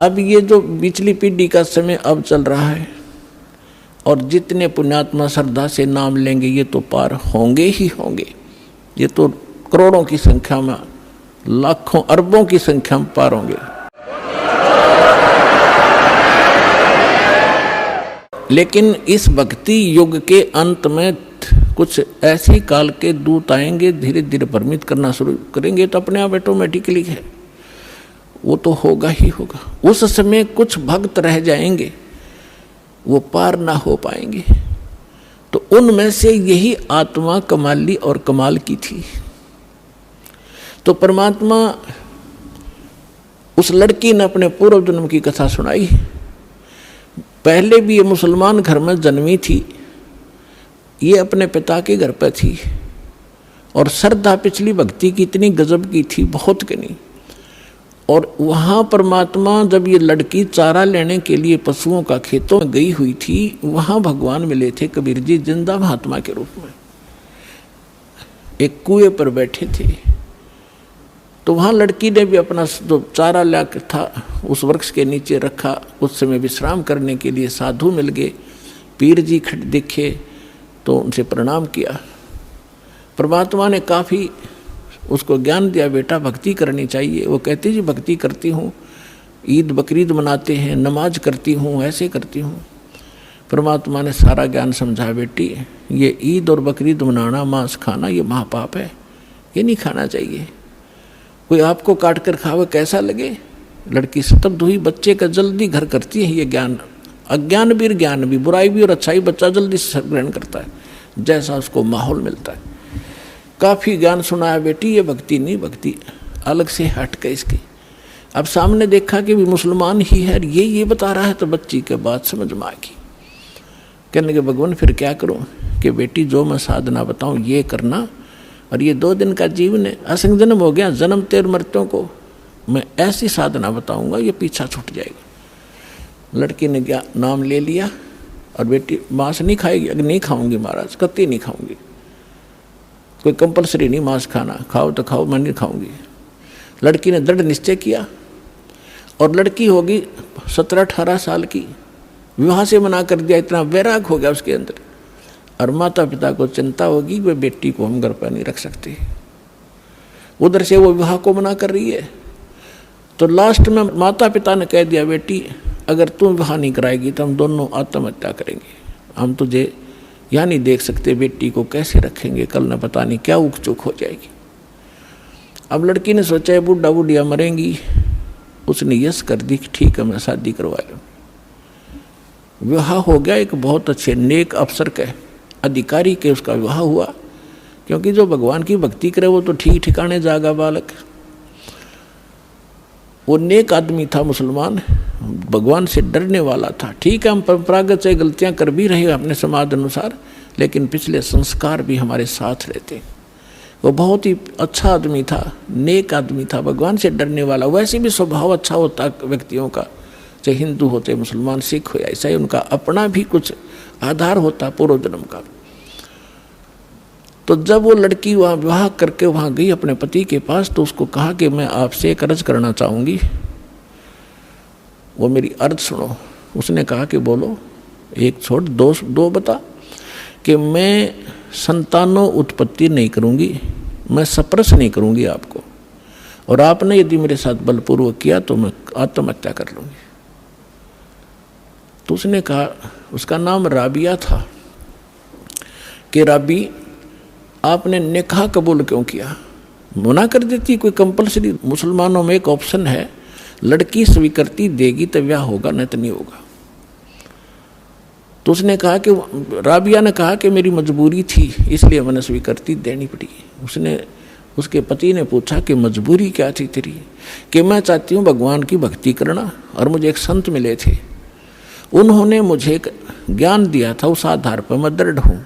अब ये जो पिछली पीढ़ी का समय अब चल रहा है, और जितने पुण्यात्मा श्रद्धा से नाम लेंगे ये तो पार होंगे ही होंगे। ये तो करोड़ों की संख्या में, लाखों अरबों की संख्या में पार होंगे। लेकिन इस भक्ति युग के अंत में कुछ ऐसी काल के दूत आएंगे, धीरे धीरे भ्रमित करना शुरू करेंगे, तो अपने आप ऑटोमेटिकली है, वो तो होगा ही होगा। उस समय कुछ भक्त रह जाएंगे, वो पार ना हो पाएंगे। तो उनमें से यही आत्मा कमाली और कमाल की थी। तो परमात्मा, उस लड़की ने अपने पूर्व जन्म की कथा सुनाई। पहले भी ये मुसलमान घर में जन्मी थी, ये अपने पिता के घर पर थी, और श्रद्धा पिछली भक्ति की इतनी गजब की थी, बहुत की नहीं। और वहाँ परमात्मा, जब ये लड़की चारा लेने के लिए पशुओं का खेतों में गई हुई थी, वहाँ भगवान मिले थे कबीर जी जिंदा महात्मा के रूप में, एक कुएं पर बैठे थे। तो वहाँ लड़की ने भी अपना जो चारा ला था उस वृक्ष के नीचे रखा। उस समय विश्राम करने के लिए साधु मिल गए, पीर जी खड़े दिखे तो उनसे प्रणाम किया। परमात्मा ने काफ़ी उसको ज्ञान दिया, बेटा भक्ति करनी चाहिए। वो कहती जी भक्ति करती हूँ, ईद बकरीद मनाते हैं, नमाज करती हूँ, ऐसे करती हूँ। परमात्मा ने सारा ज्ञान समझाया, बेटी ये ईद और बकरीद मनाना, मांस खाना, ये महापाप है, ये नहीं खाना चाहिए। कोई आपको काट कर खावे कैसा लगे? लड़की स्तब्ध हुई। बच्चे का जल्दी घर करती है ये ज्ञान, अज्ञान भी ज्ञान भी, बुराई भी और अच्छाई बच्चा जल्दी से ग्रहण करता है, जैसा उसको माहौल मिलता है। काफ़ी ज्ञान सुनाया, बेटी ये भक्ति नहीं, भक्ति अलग से हट के इसकी। अब सामने देखा कि भी मुसलमान ही है, ये बता रहा है, तो बच्ची के बात समझ में आ गई। कहने के भगवान फिर क्या करूं? कि बेटी जो मैं साधना बताऊं ये करना, और ये 2 दिन का जीवन है, असंग जन्म हो गया, जन्म तेर मृत्यों को मैं ऐसी साधना बताऊंगा ये पीछा छूट जाएगा। लड़की ने क्या नाम ले लिया, और बेटी मांस नहीं खाएगी? अगर नहीं खाऊंगी महाराज, कतई नहीं खाऊंगी, कोई कंपलसरी नहीं मांस खाना, खाओ तो खाओ, मैं नहीं खाऊंगी। लड़की ने दृढ़ निश्चय किया, और लड़की होगी 17-18 साल की, विवाह से मना कर दिया। इतना वैराग हो गया उसके अंदर, और माता पिता को चिंता होगी वे बेटी को हम घर पर नहीं रख सकते। उधर से वो विवाह को मना कर रही है। तो लास्ट में माता पिता ने कह दिया, बेटी अगर तुम विवाह नहीं कराएगी तो हम दोनों आत्महत्या करेंगे, हम तुझे यहाँ नहीं देख सकते, बेटी को कैसे रखेंगे, कल न पता नहीं क्या उक चुक हो जाएगी। अब लड़की ने सोचा है बुढ़ा बुढ़िया मरेंगी, उसने यस कर दी, ठीक है मैं शादी करवा लूँ। विवाह हो गया, एक बहुत अच्छे नेक अफसर के अधिकारी के उसका विवाह हुआ, क्योंकि जो भगवान की भक्ति करे वो तो ठीक ठिकाने जागा बालक। वो नेक आदमी था, मुसलमान, भगवान से डरने वाला था। ठीक है हम परंपरागत से गलतियां कर भी रहे अपने समाज अनुसार, लेकिन पिछले संस्कार भी हमारे साथ रहते। वो बहुत ही अच्छा आदमी था, नेक आदमी था, भगवान से डरने वाला। वैसे भी स्वभाव अच्छा होता व्यक्तियों का, चाहे हिंदू होते, मुसलमान, सिख हो या ईसाई, उनका अपना भी कुछ आधार होता पूर्व जन्म का। तो जब वो लड़की वहाँ विवाह करके वहाँ गई अपने पति के पास, तो उसको कहा कि मैं आपसे एक अर्ज करना चाहूँगी, वो मेरी अर्ज सुनो। उसने कहा कि बोलो, एक छोड़ दो बता। कि मैं संतानों उत्पत्ति नहीं करूँगी, मैं सप्रस नहीं करूँगी आपको, और आपने यदि मेरे साथ बलपूर्वक किया तो मैं आत्महत्या कर लूँगी। तो उसने कहा, उसका नाम राबिया था, कि राबी आपने निकाह कबूल क्यों किया? मना कर देती, कोई कंपलसरी मुसलमानों में एक ऑप्शन है, लड़की स्वीकृति देगी तो ब्याह होगा, नहीं तो नहीं होगा। तो उसने कहा कि राबिया ने कहा कि मेरी मजबूरी थी इसलिए मैंने स्वीकृति देनी पड़ी। उसके पति ने पूछा कि मजबूरी क्या थी तेरी? कि मैं चाहती हूँ भगवान की भक्ति करना, और मुझे एक संत मिले थे, उन्होंने मुझे ज्ञान दिया था, उस आधार पर मैं दृढ़ हूँ,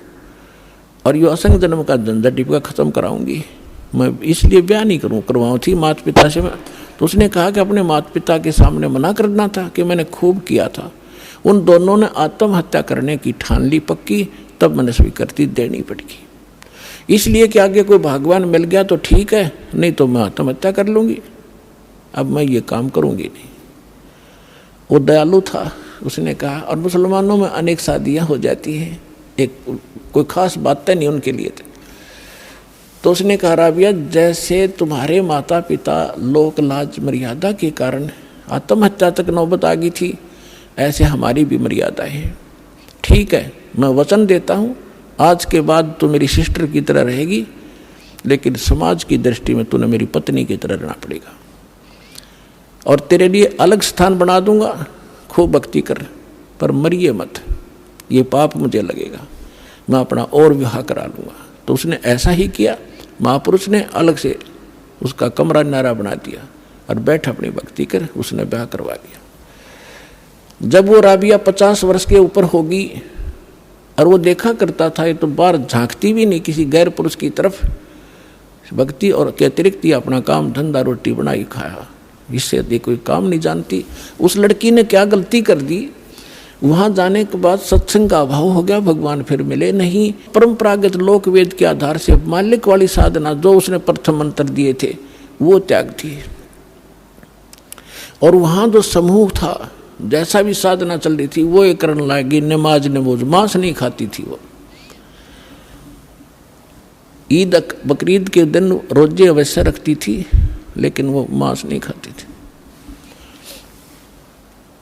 और ये असंग जन्म का झंझट डिपका खत्म कराऊंगी, मैं इसलिए ब्याह नहीं करवाऊँ थी माता पिता से। तो उसने कहा कि अपने माता पिता के सामने मना करना था कि मैंने खूब किया था। उन दोनों ने आत्महत्या करने की ठान ली पक्की, तब मैंने स्वीकृति देनी पड़ेगी। इसलिए कि आगे कोई भगवान मिल गया तो ठीक है, नहीं तो मैं आत्महत्या कर लूँगी, अब मैं ये काम करूँगी नहीं। वो दयालु था, उसने कहा, और मुसलमानों में अनेक शादियाँ हो जाती हैं, एक कोई खास बातें नहीं उनके लिए थे। तो उसने कहा, राबिया जैसे तुम्हारे माता पिता लोक लाज मर्यादा के कारण आत्महत्या तक नौबत आ गई थी, ऐसे हमारी भी मर्यादा है। ठीक है, मैं वचन देता हूँ आज के बाद तो मेरी सिस्टर की तरह रहेगी, लेकिन समाज की दृष्टि में तूने मेरी पत्नी की तरह रहना पड़ेगा, और तेरे लिए अलग स्थान बना दूंगा, खूब भक्ति कर, पर मरिए मत, ये पाप मुझे लगेगा, मैं अपना और विवाह करा लूँगा। तो उसने ऐसा ही किया। महापुरुष ने अलग से उसका कमरा नारा बना दिया और बैठ अपनी भक्ति कर, उसने ब्याह करवा लिया। जब वो राबिया 50 वर्ष के ऊपर होगी और वो देखा करता था, ये तो बाहर झांकती भी नहीं किसी गैर पुरुष की तरफ, भक्ति और के अतिरिक्त ही अपना काम धंधा रोटी बनाई खाया, इससे अधिक कोई काम नहीं जानती। उस लड़की ने क्या गलती कर दी, वहाँ जाने के बाद सत्संग का अभाव हो गया, भगवान फिर मिले नहीं। परंपरागत लोक वेद के आधार से मालिक वाली साधना जो उसने प्रथम मंत्र दिए थे वो त्याग थी, और वहाँ जो समूह था जैसा भी साधना चल रही थी वो ये करने लगी, नमाज नमोज, मांस नहीं खाती थी वो। ईद बकरीद के दिन रोजे अवश्य रखती थी, लेकिन वो मांस नहीं खाती थी।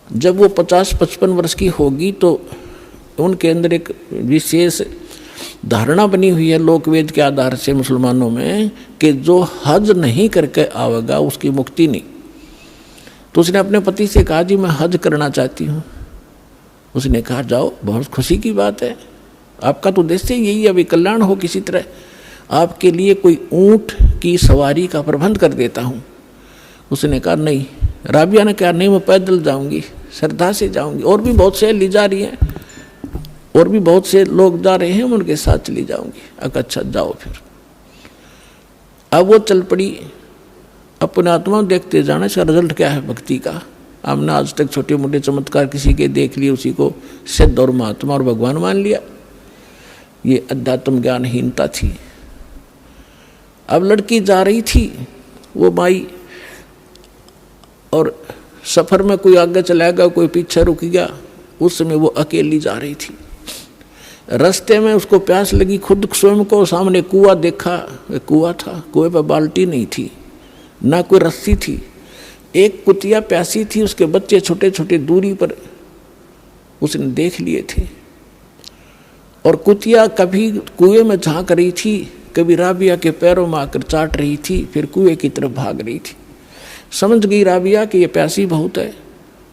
जब वो 50-55 वर्ष की होगी तो उनके अंदर एक विशेष धारणा बनी हुई है लोकवेद के आधार से मुसलमानों में कि जो हज नहीं करके आवेगा उसकी मुक्ति नहीं। तो उसने अपने पति से कहा, जी मैं हज करना चाहती हूँ। उसने कहा, जाओ, बहुत खुशी की बात है, आपका तो उद्देश्य यही अभी कल्याण हो किसी तरह, आपके लिए कोई ऊँट की सवारी का प्रबंध कर देता हूँ। उसने कहा नहीं। राबिया ने कहा, नहीं मैं पैदल जाऊँगी, श्रद्धा से जाऊँगी, और भी बहुत से ली जा रही हैं, और भी बहुत से लोग जा रहे हैं, मैं उनके साथ चली जाऊँगी। अच्छा जाओ फिर। अब वो चल पड़ी, अपने आत्मा देखते जाना, इसका रिजल्ट क्या है भक्ति का। हमने आज तक छोटे मोटे चमत्कार किसी के देख लिए, उसी को सिद्ध और महात्मा और भगवान मान लिया, ये अध्यात्म ज्ञानहीनता थी। अब लड़की जा रही थी, वो माई, और सफ़र में कोई आगे चला गया, कोई पीछे रुक गया, उस समय वो अकेली जा रही थी। रास्ते में उसको प्यास लगी, खुद स्वयं को सामने कुआं देखा, कुआं था, कुएं पर बाल्टी नहीं थी, ना कोई रस्सी थी। एक कुतिया प्यासी थी, उसके बच्चे छोटे छोटे दूरी पर उसने देख लिए थे, और कुतिया कभी कुएं में झांक रही थी, कभी राबिया के पैरों में आकर चाट रही थी, फिर कुएं की तरफ भाग रही थी। समझ गई राबिया कि ये प्यासी बहुत है,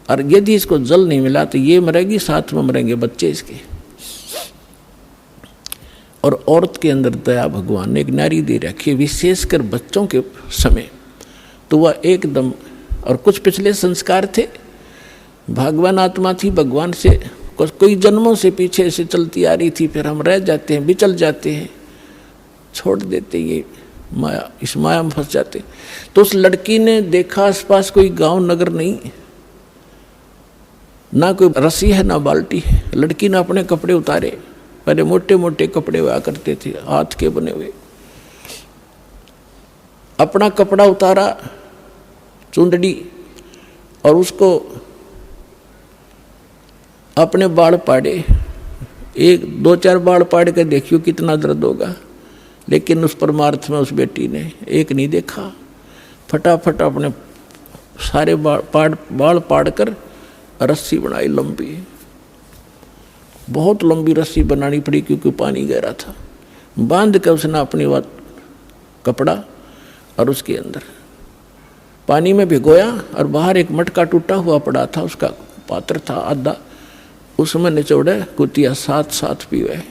और यदि इसको जल नहीं मिला तो ये मरेगी, साथ में मरेंगे बच्चे इसके। और औरत के अंदर दया भगवान ने एक नारी दे रखी है, विशेषकर बच्चों के समय, तो वह एकदम, और कुछ पिछले संस्कार थे, भगवान आत्मा थी, भगवान से कोई जन्मों से पीछे से चलती आ रही थी, फिर हम रह जाते हैं, बिचल जाते हैं, छोड़ देते, ये माया, इस माया में फंस जाते। तो उस लड़की ने देखा आसपास कोई गांव नगर नहीं, ना कोई रस्सी है ना बाल्टी है। लड़की ने अपने कपड़े उतारे, पहले मोटे मोटे कपड़े हुआ करते थे हाथ के बने हुए, अपना कपड़ा उतारा, चुंदड़ी, और उसको अपने बाल पाड़े, 1-2-4 बाल पाड़ के देखियो कितना दर्द होगा। लेकिन उस परमार्थ में उस बेटी ने एक नहीं देखा, फटाफट अपने सारे बाल पाड़ कर रस्सी बनाई, लंबी, बहुत लंबी रस्सी बनानी पड़ी क्योंकि पानी गहरा था। बांध कर उसने अपनी बात कपड़ा और उसके अंदर पानी में भिगोया, और बाहर एक मटका टूटा हुआ पड़ा था, उसका पात्र था आधा, उसमें निचोड़े कुतिया साथ पीवे।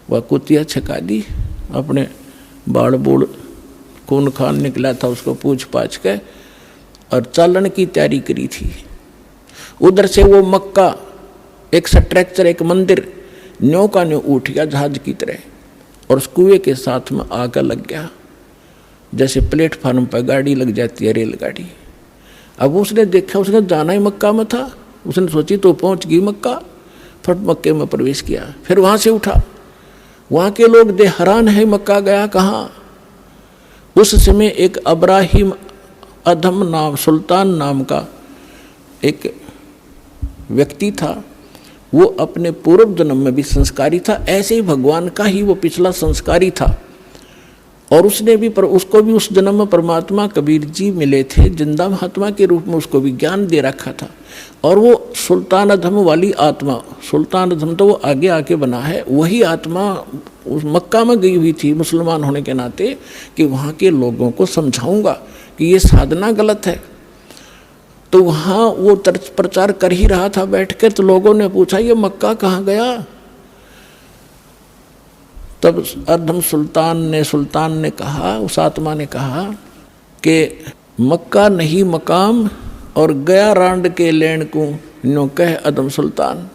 वह कुतिया छका दी, अपने बाड़ बूढ़ खून खान निकला था उसको पूछ पाछ के, और चालन की तैयारी करी थी। उधर से वो मक्का, एक स्ट्रक्चर, एक मंदिर न्यों का न्यों उठ गया जहाज की तरह, और उस कुएं के साथ में आकर लग गया, जैसे प्लेटफार्म पर गाड़ी लग जाती है, रेलगाड़ी। अब उसने देखा, उसने जाना ही मक्का में था, उसने सोची तो पहुंच गई मक्का, फट मक्के में प्रवेश किया। फिर वहाँ से उठा, वहाँ के लोग दे हैरान है, मक्का गया कहाँ। उस समय एक अब्राहिम अधम नाम, सुल्तान नाम का एक व्यक्ति था, वो अपने पूर्व जन्म में भी संस्कारी था, ऐसे ही भगवान का ही वो पिछला संस्कारी था। और उसने भी उसको भी उस जन्म में परमात्मा कबीर जी मिले थे, जिंदा महात्मा के रूप में उसको भी ज्ञान दे रखा था। और वो सुल्तान अधम वाली आत्मा, सुल्तान अधम तो वो आगे आके बना है, वही आत्मा उस मक्का में गई हुई थी मुसलमान होने के नाते, कि वहाँ के लोगों को समझाऊंगा कि ये साधना गलत है। तो वहाँ वो प्रचार कर ही रहा था बैठ कर, तो लोगों ने पूछा ये मक्का कहाँ गया। तब अधम सुल्तान ने कहा, उस आत्मा ने कहा कि मक्का नहीं मकाम और गया रांड के लेन को नो कह अधम सुल्तान।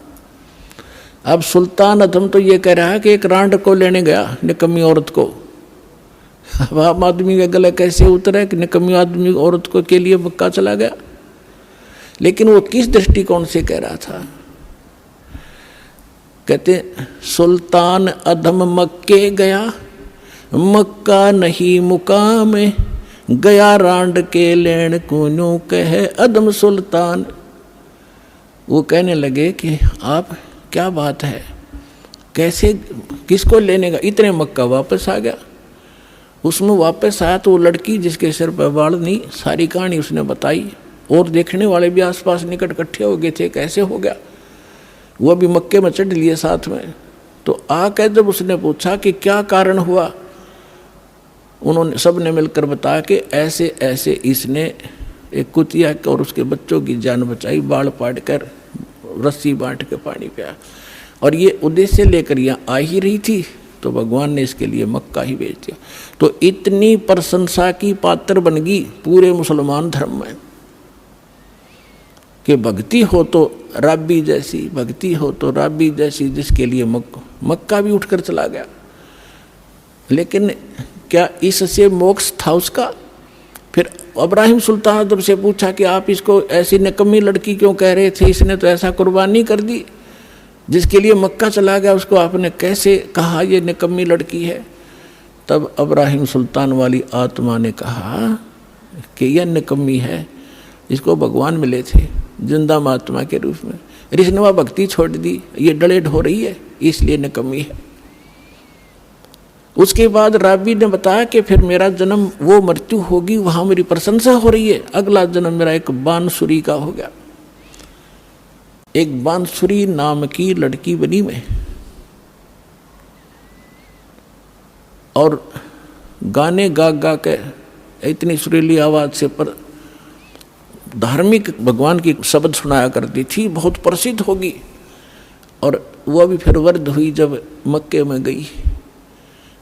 अब सुल्तान अधम तो ये कह रहा है कि एक रांड को लेने गया, निकम्मी औरत को। अब आम आदमी के गले कैसे उतरे कि निकम्मी आदमी औरत को के लिए मक्का चला गया। लेकिन वो किस दृष्टिकोण से कह रहा था? कहते सुल्तान अधम मक्के गया, मक्का नहीं मुकाम, गया रांड के लेन कुनू कहे अधम सुल्तान। वो कहने लगे कि आप क्या बात है, कैसे किसको लेने का? इतने मक्का वापस आ गया। उसमें वापस आया तो वो लड़की जिसके सिर पर बाल नहीं, सारी कहानी उसने बताई। और देखने वाले भी आसपास निकट इकट्ठे हो गए थे, कैसे हो गया? वो भी मक्के में चढ़ लिए साथ में। तो आकर जब उसने पूछा कि क्या कारण हुआ, उन्होंने सब ने मिलकर बताया कि ऐसे ऐसे इसने एक कुतिया और उसके बच्चों की जान बचाई, बाल पाट कर रस्सी बांट के पानी पिया। और ये उद्देश्य लेकर यहाँ आ ही रही थी, तो भगवान ने इसके लिए मक्का ही भेज दिया। तो इतनी प्रशंसा की पात्र बन गई पूरे मुसलमान धर्म में कि भक्ति हो तो राबी जैसी, भक्ति हो तो राबी जैसी, जिसके लिए मक्का भी उठकर चला गया। लेकिन क्या इससे मोक्ष था उसका? फिर इब्राहिम सुल्तान अदब से पूछा कि आप इसको ऐसी निकम्मी लड़की क्यों कह रहे थे, इसने तो ऐसा कुर्बानी कर दी, जिसके लिए मक्का चला गया, उसको आपने कैसे कहा ये निकम्मी लड़की है? तब इब्राहिम सुल्तान वाली आत्मा ने कहा कि यह निकम्मी है, इसको भगवान मिले थे जिंदा महात्मा के रूप में, इसने वह भक्ति छोड़ दी, ये डलेड हो रही है, इसलिए निकम्मी है। उसके बाद राबी ने बताया कि फिर मेरा जन्म वो मृत्यु होगी, वहां मेरी प्रशंसा हो रही है, अगला जन्म मेरा एक बांसुरी का हो गया। एक बांसुरी नाम की लड़की बनी मैं, और गाने गा गा के इतनी सुरीली आवाज से पर धार्मिक भगवान की शब्द सुनाया करती थी, बहुत प्रसिद्ध होगी। और वह भी फिर वृद्ध हुई जब मक्के में गई।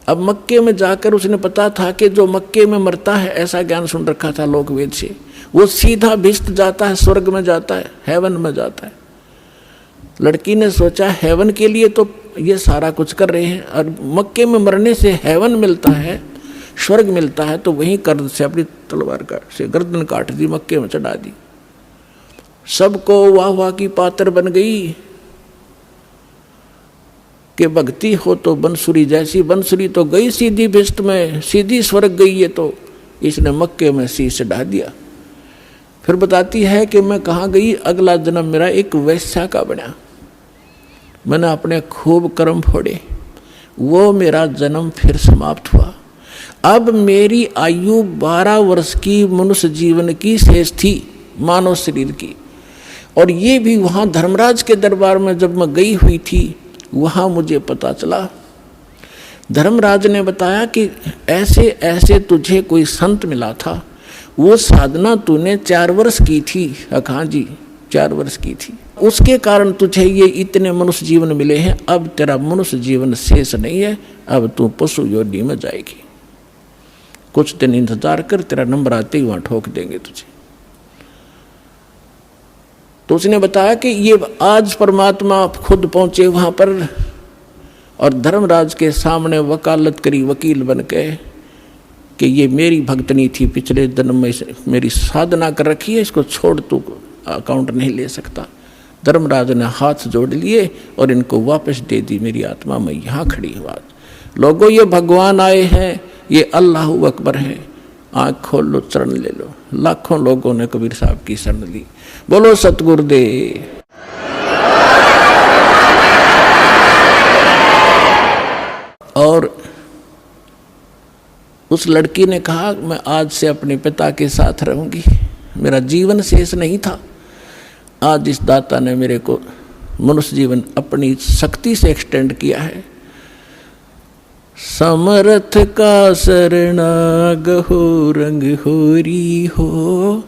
अब मक्के में जाकर उसने पता था कि जो मक्के में मरता है, ऐसा ज्ञान सुन रखा था लोक वेद से, वो सीधा भिष्ट जाता है, स्वर्ग में जाता है, हेवन में जाता है। लड़की ने सोचा हेवन के लिए तो ये सारा कुछ कर रहे हैं, और मक्के में मरने से हेवन मिलता है, स्वर्ग मिलता है, तो वहीं कर्द से अपनी तलवार से गर्दन काट दी, मक्के में चढ़ा दी। सबको वाह वाह की पात्र बन गई कि भक्ति हो तो बंसुरी जैसी, बंसुरी तो गई सीधी भिष्ट में, सीधी स्वर्ग गई है, तो इसने मक्के में शीश चढ़ा दिया। फिर बताती है कि मैं कहाँ गई, अगला जन्म मेरा एक वैश्या का बना, मैंने अपने खूब कर्म फोड़े, वो मेरा जन्म फिर समाप्त हुआ। अब मेरी आयु 12 वर्ष की मनुष्य जीवन की शेष थी, मानव शरीर की। और ये भी वहाँ धर्मराज के दरबार में जब मैं गई हुई थी, वहाँ मुझे पता चला, धर्मराज ने बताया कि ऐसे ऐसे तुझे कोई संत मिला था, वो साधना तूने 4 वर्ष की थी। हाँ जी, 4 वर्ष की थी, उसके कारण तुझे ये इतने मनुष्य जीवन मिले हैं। अब तेरा मनुष्य जीवन शेष नहीं है, अब तू पशु योनि में जाएगी, कुछ दिन इंतजार कर, तेरा नंबर आते ही वहां ठोक देंगे तुझे। तो उसने बताया कि ये आज परमात्मा खुद पहुंचे वहां पर, और धर्मराज के सामने वकालत करी वकील बन के कि ये मेरी भक्तनी थी, पिछले जन्म में मेरी साधना कर रखी है, इसको छोड़ तू अकाउंट नहीं ले सकता। धर्मराज ने हाथ जोड़ लिए और इनको वापस दे दी, मेरी आत्मा में यहाँ खड़ी हुआ। लोगों, ये भगवान आए हैं, ये अल्लाह अकबर है, आँख खोल लो, शरण ले लो। लाखों लोगों ने कबीर साहब की शरण ली। बोलो सतगुरुदेव। उस लड़की ने कहा मैं आज से अपने पिता के साथ रहूंगी, मेरा जीवन शेष नहीं था, आज इस दाता ने मेरे को मनुष्य जीवन अपनी शक्ति से एक्सटेंड किया है। समर्थ का शरणाग हो रंग होरी हो,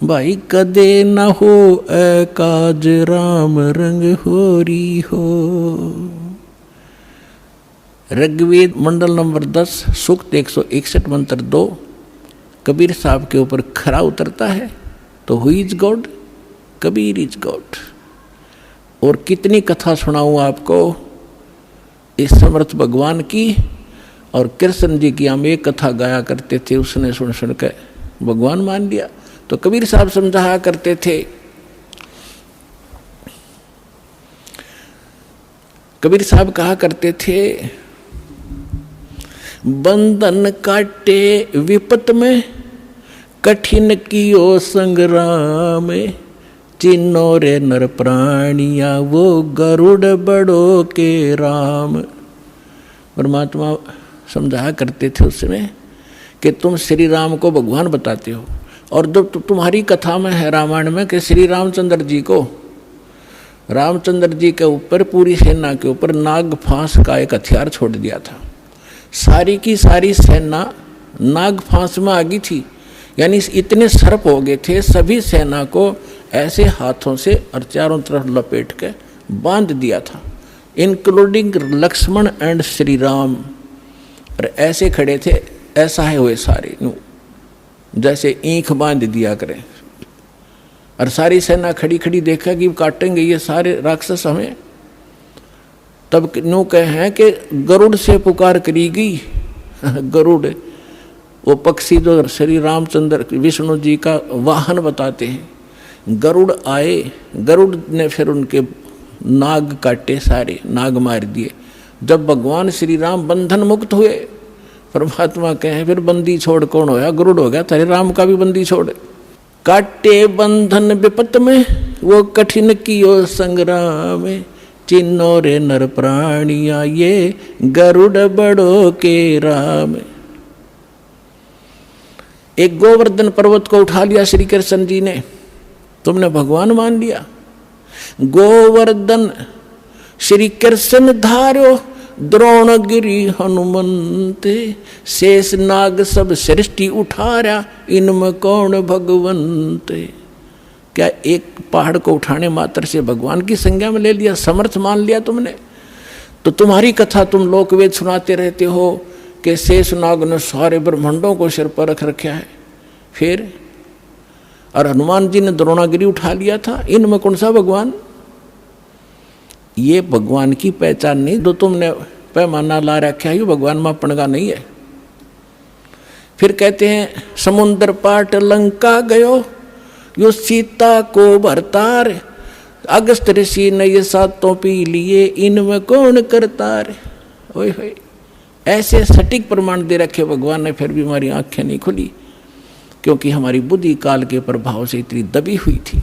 भाई कदे न हो एकाज राम रंग होरी हो। ऋग्वेद मंडल नंबर 10 सूक्त 161 मंत्र 2 कबीर साहब के ऊपर खरा उतरता है। तो who is God? Kabir is God. और कितनी कथा सुनाऊं आपको इस समर्थ भगवान की। और कृष्ण जी की हम एक कथा गाया करते थे, उसने सुन सुन के भगवान मान लिया। तो कबीर साहब समझाया करते थे, कबीर साहब कहा करते थे, बंधन काटे विपत में, कठिन कियो संग्राम, चिन्नो रे नर प्राणिया वो गरुड़ बड़ो के राम। परमात्मा समझाया करते थे उस समय कि तुम श्री राम को भगवान बताते हो, और जब तुम्हारी कथा में है रामायण में कि श्री रामचंद्र जी को, रामचंद्र जी के ऊपर पूरी सेना के ऊपर नाग फांस का एक हथियार छोड़ दिया था। सारी की सारी सेना नाग फांस में आ गई थी, यानी इतने सर्प हो गए थे, सभी सेना को ऐसे हाथों से और चारों तरफ लपेट के बांध दिया था, इंक्लूडिंग लक्ष्मण एंड श्री राम। और ऐसे खड़े थे, ऐसा है हुए सारे, जैसे ईंख बांध दिया करें। और सारी सेना खड़ी खड़ी देखा कि काटेंगे ये सारे राक्षस हमें। तब न्यू कहे हैं कि गरुड़ से पुकार करी गई। गरुड़ वो पक्षी जो श्री रामचंद्र विष्णु जी का वाहन बताते हैं। गरुड़ आए, गरुड़ ने फिर उनके नाग काटे, सारे नाग मार दिए। जब भगवान श्री राम बंधन मुक्त हुए, परमात्मा कहे फिर बंदी छोड़ कौन होया? गरुड़ हो गया, तेरे राम का भी बंदी छोड़। काटे बंधन विपत में, वो कठिन कियो संग्राम, चिन्नो रे नर प्राणिया ये गरुड़ बड़ो के राम। एक गोवर्धन पर्वत को उठा लिया श्री कृष्ण जी ने, तुमने भगवान मान लिया। गोवर्धन श्री कृष्ण धार्यो, द्रोणगिरी हनुमंते, शेष नाग सब सृष्टि उठारा, इनमें कौन भगवंते। क्या एक पहाड़ को उठाने मात्र से भगवान की संज्ञा में ले लिया, समर्थ मान लिया तुमने? तो तुम्हारी कथा तुम लोकवेद सुनाते रहते हो कि शेष नाग ने सारे ब्रह्मांडों को सिर पर रख रखा है। फिर और हनुमान जी ने द्रोणागिरी उठा लिया था, इनमें कौन सा भगवान? ये भगवान की पहचान नहीं, जो तुमने पैमाना ला रखा है, ये भगवान मापन का नहीं है। फिर कहते हैं समुद्र पाट लंका गयो, यो सीता को भरतार, अगस्त ऋषि ने ये सातों पी लिए, इनमें कौन करतार। ओए होए, ऐसे सटीक प्रमाण दे रखे भगवान ने, फिर भी हमारी आंखें नहीं खुली, क्योंकि हमारी बुद्धि काल के प्रभाव से इतनी दबी हुई थी।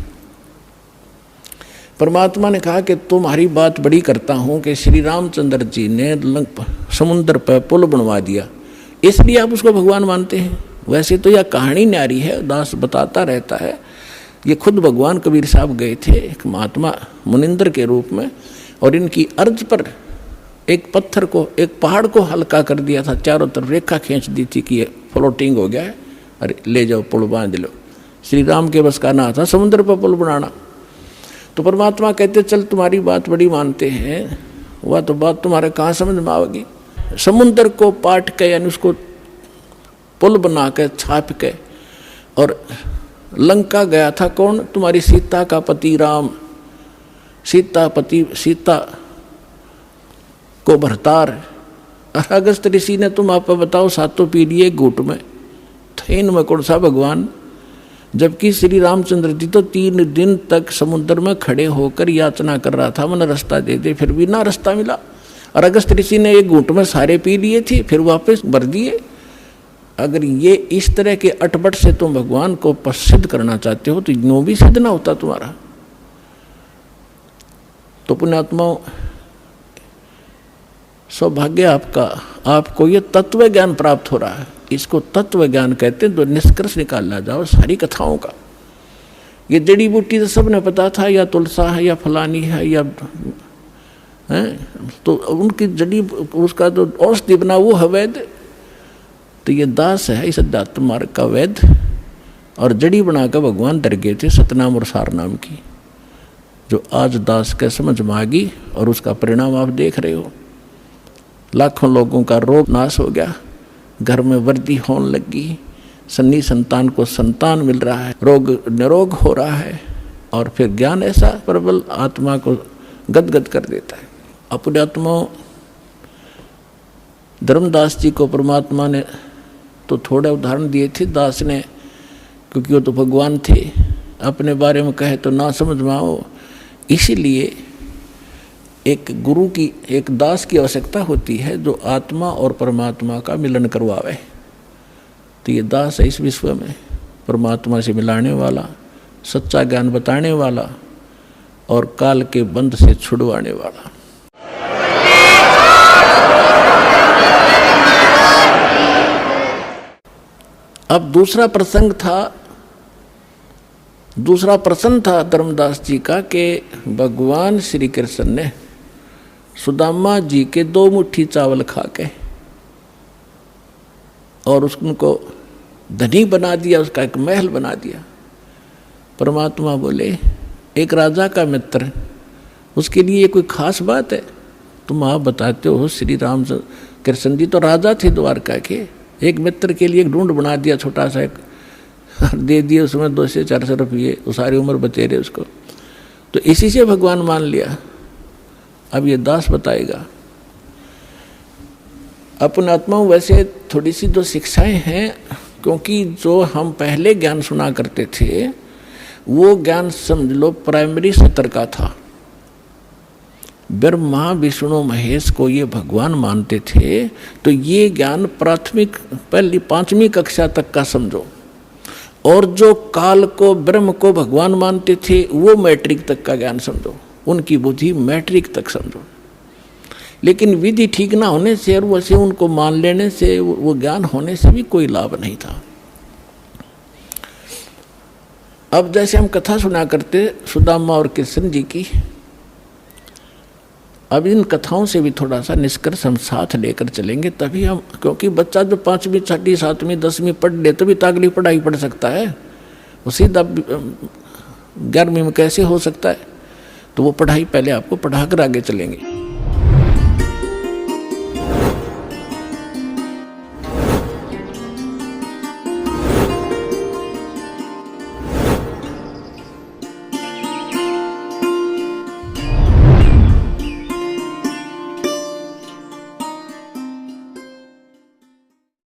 परमात्मा ने कहा कि तुम्हारी बात बड़ी करता हूं कि श्री रामचंद्र जी ने समुद्र पर पुल बनवा दिया, इसलिए आप उसको भगवान मानते हैं। वैसे तो यह कहानी न्यारी है, दास बताता रहता है। ये खुद भगवान कबीर साहब गए थे एक महात्मा मुनिंदर के रूप में, और इनकी अर्ज पर एक पत्थर को, एक पहाड़ को हल्का कर दिया था, चारों तरफ रेखा खींच दी थी कि ये फ्लोटिंग हो गया है, अरे ले जाओ पुल बांध लो। श्री राम के बस का ना था समुद्र पर पुल बनाना। तो परमात्मा कहते चल तुम्हारी बात बड़ी मानते हैं, वह तो बात तुम्हारे कहाँ समझ में आवेगी। समुद्र को पाट के, यानी उसको पुल बना के छाप के, और लंका गया था कौन? तुम्हारी सीता का पति राम, सीता को भरतार। अगस्त ऋषि ने तुम आप बताओ सातों पी लिए घूट में, थे इनमें कौन सा भगवान? जबकि श्री रामचंद्र जी तो 3 दिन तक समुद्र में खड़े होकर याचना कर रहा था, मैंने रास्ता दे दे, फिर भी ना रास्ता मिला। और अगस्त ऋषि ने एक घूंट में सारे पी लिए थे, फिर वापस भर दिए। अगर ये इस तरह के अटपट से तुम भगवान को सिद्ध करना चाहते हो, तो यूं भी सिद्ध ना होता तुम्हारा। तो पुण्यात्माओं, सौभाग्य आपका, आपको ये तत्व ज्ञान प्राप्त हो रहा है। इसको तत्व ज्ञान कहते हैं, जो निष्कर्ष निकाला जाओ सारी कथाओं का। ये जड़ी बूटी तो सबने पता था, या तुलसा है या फलानी है या है, तो उनकी जड़ी उसका जो औषधि बना वो है वैद्य। तो ये दास है इस अध्यात्म मार्ग का वैद्य, और जड़ी बनाकर भगवान डर गए थे सतनाम और सार नाम की, जो आज दास के समझ में आ गई, और उसका परिणाम आप देख रहे हो। लाखों लोगों का रोग नाश हो गया, घर में वृद्धि होने लगी, सन्नी संतान को संतान मिल रहा है, रोग निरोग हो रहा है, और फिर ज्ञान ऐसा प्रबल आत्मा को गदगद कर देता है। अपने आत्मा धर्मदास जी को परमात्मा ने तो थोड़े उदाहरण दिए थे दास ने, क्योंकि वो तो भगवान थे, अपने बारे में कहे तो ना समझ में आओ, इसीलिए एक गुरु की, एक दास की आवश्यकता होती है जो आत्मा और परमात्मा का मिलन करवावे। तो ये दास है इस विश्व में परमात्मा से मिलाने वाला, सच्चा ज्ञान बताने वाला, और काल के बंध से छुड़वाने वाला। अब दूसरा प्रसंग था धर्मदास जी का कि भगवान श्री कृष्ण ने सुदामा जी के 2 मुट्ठी चावल खा के और उनको धनी बना दिया, उसका एक महल बना दिया। परमात्मा बोले एक राजा का मित्र, उसके लिए कोई खास बात है? तुम आप बताते हो श्री राम कृष्ण जी तो राजा थे द्वारका के, एक मित्र के लिए एक ढूंढ बना दिया छोटा सा, एक दे दिए उसमें 200 से 400 रुपये, वो सारी उम्र बतेरे उसको, तो इसी से भगवान मान लिया। अब ये दास बताएगा अपन आत्माओं। वैसे थोड़ी सी जो शिक्षाएं हैं, क्योंकि जो हम पहले ज्ञान सुना करते थे वो ज्ञान समझ लो प्राइमरी स्तर का था। ब्रह्मा विष्णु महेश को ये भगवान मानते थे, तो ये ज्ञान प्राथमिक पहली 5वीं कक्षा तक का समझो, और जो काल को ब्रह्म को भगवान मानते थे वो मैट्रिक तक का ज्ञान समझो, उनकी बुद्धि मैट्रिक तक समझो। लेकिन विधि ठीक ना होने से और वैसे उनको मान लेने से, वो ज्ञान होने से भी कोई लाभ नहीं था। अब जैसे हम कथा सुना करते सुदामा और कृष्ण जी की, अब इन कथाओं से भी थोड़ा सा निष्कर्ष हम साथ लेकर चलेंगे, तभी हम, क्योंकि बच्चा जो 5वीं 6वीं 7वीं 10वीं पढ़ ले तभी तो अगली पढ़ाई पढ़ सकता है, वो सीधा 11वीं में कैसे हो सकता है? तो वो पढ़ाई पहले आपको पढ़ा कर आगे चलेंगे।